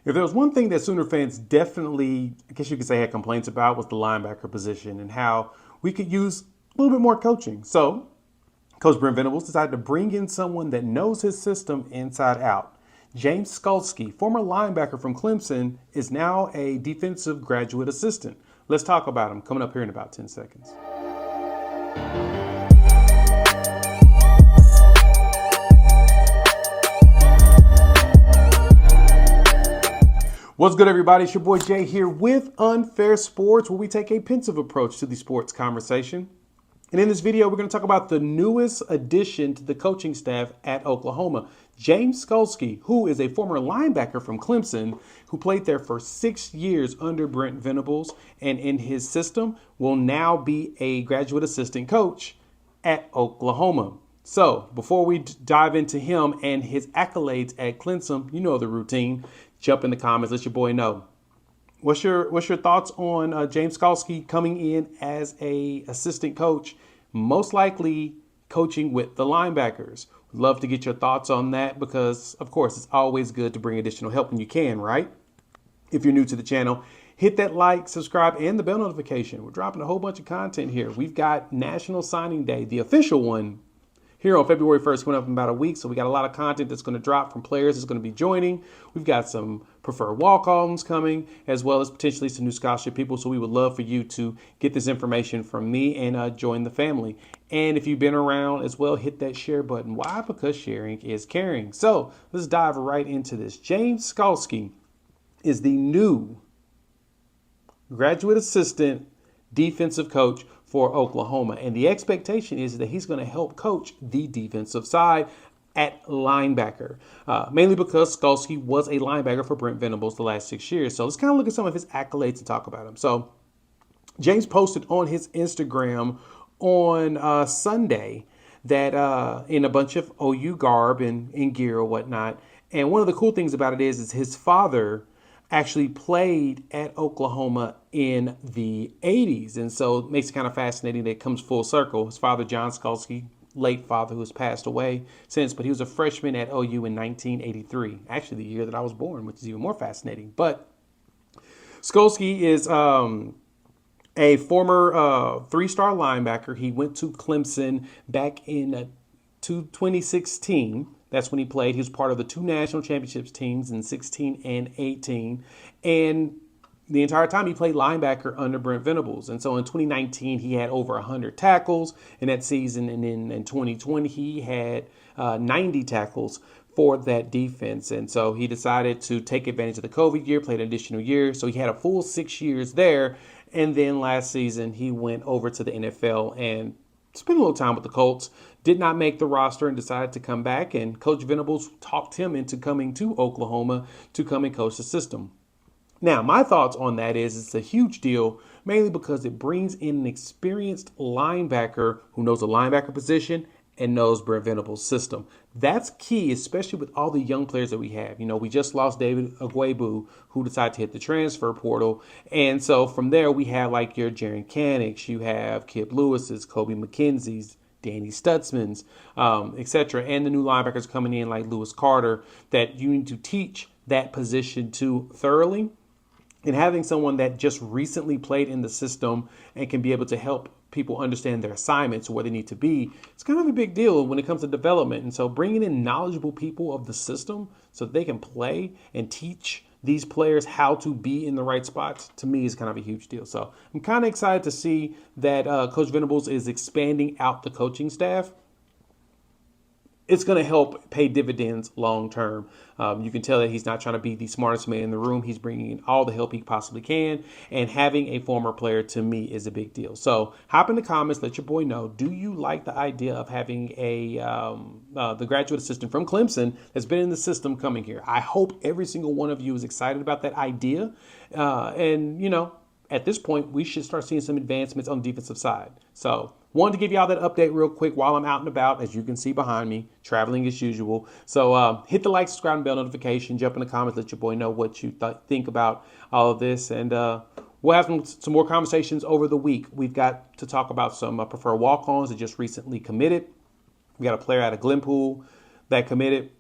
If there was one thing that Sooner fans definitely, I guess you could say, had complaints about was the linebacker position and how we could use a little bit more coaching. So, Coach Brent Venables decided to bring in someone that knows his system inside out. James Skalski, former linebacker from Clemson, is now a defensive graduate assistant. Let's talk about him coming up here in about 10 seconds. What's good, everybody? It's your boy Jay here with Unfair Sports, where we take a pensive approach to the sports conversation. And in this video, we're going to talk about the newest addition to the coaching staff at Oklahoma, James Skalski, who is a former linebacker from Clemson, who played there for 6 years under Brent Venables, and in his system will now be a graduate assistant coach at Oklahoma. So before we dive into him and his accolades at Clemson, you know the routine. Jump in the comments, let your boy know. What's your thoughts on James Skalski coming in as a assistant coach, most likely coaching with the linebackers? We'd love to get your thoughts on that because, of course, it's always good to bring additional help when you can, right? If you're new to the channel, hit that like, subscribe, and the bell notification. We're dropping a whole bunch of content here. We've got National Signing Day, the official one, here on February 1st, coming up in about a week. So we got a lot of content that's going to drop from players that's going to be joining. We've got some preferred walk-ons coming, as well as potentially some new scholarship people. So we would love for you to get this information from me and join the family. And if you've been around as well, hit that share button. Why? Because sharing is caring. So let's dive right into this. James Skalski is the new graduate assistant defensive coach for Oklahoma. And the expectation is that he's going to help coach the defensive side at linebacker, mainly because Skalski was a linebacker for Brent Venables the last 6 years. So let's kind of look at some of his accolades and talk about him. So James posted on his Instagram on Sunday that in a bunch of OU garb and in gear or whatnot. And one of the cool things about it is his father actually played at Oklahoma in the 80s. And so it makes it kind of fascinating that it comes full circle. His father, John Skalski, late father who has passed away since, but he was a freshman at OU in 1983, actually the year that I was born, which is even more fascinating. But Skalski is a former three-star linebacker. He went to Clemson back in 2016. That's when he played. He was part of the 2 national championships teams in 16 and 18. And the entire time he played linebacker under Brent Venables. And so in 2019, he had over 100 tackles in that season. And in 2020, he had 90 tackles for that defense. And so he decided to take advantage of the COVID year, played an additional year. So he had a full 6 years there. And then last season, he went over to the NFL and spent a little time with the Colts, did not make the roster and decided to come back. And Coach Venables talked him into coming to Oklahoma to come and coach the system. Now, my thoughts on that is it's a huge deal, mainly because it brings in an experienced linebacker who knows the linebacker position and knows Brent Venables' system. That's key, especially with all the young players that we have. You know, we just lost David Agwebu, who decided to hit the transfer portal. And so from there, we have like your Jaron Canics, you have Kip Lewis's, Kobe McKenzie's, Danny Stutzman's, etc. And the new linebackers coming in like Lewis Carter that you need to teach that position to thoroughly. And having someone that just recently played in the system and can be able to help people understand their assignments, where they need to be, it's kind of a big deal when it comes to development. And so bringing in knowledgeable people of the system so that they can play and teach these players how to be in the right spots, to me, is kind of a huge deal. So I'm kind of excited to see that Coach Venables is expanding out the coaching staff. It's going to help pay dividends long term. You can tell that he's not trying to be the smartest man in the room. He's bringing in all the help he possibly can. And having a former player, to me, is a big deal. So hop in the comments. Let your boy know. Do you like the idea of having the graduate assistant from Clemson that's been in the system coming here? I hope every single one of you is excited about that idea. And, you know, at this point, we should start seeing some advancements on the defensive side. So wanted to give y'all that update real quick while I'm out and about, as you can see behind me, traveling as usual. So hit the like, subscribe, and bell notification. Jump in the comments. Let your boy know what you think about all of this. And we'll have some more conversations over the week. We've got to talk about some preferred walk-ons that just recently committed. We got a player out of Glenpool that committed.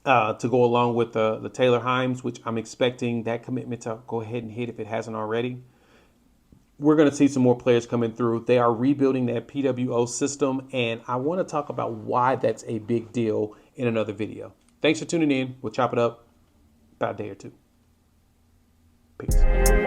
to go along with the Taylor Himes, which I'm expecting that commitment to go ahead and hit if it hasn't already. We're going to see some more players coming through. They are rebuilding that PWO system, and I want to talk about why that's a big deal in another video. Thanks for tuning in. We'll chop it up about a day or two. Peace.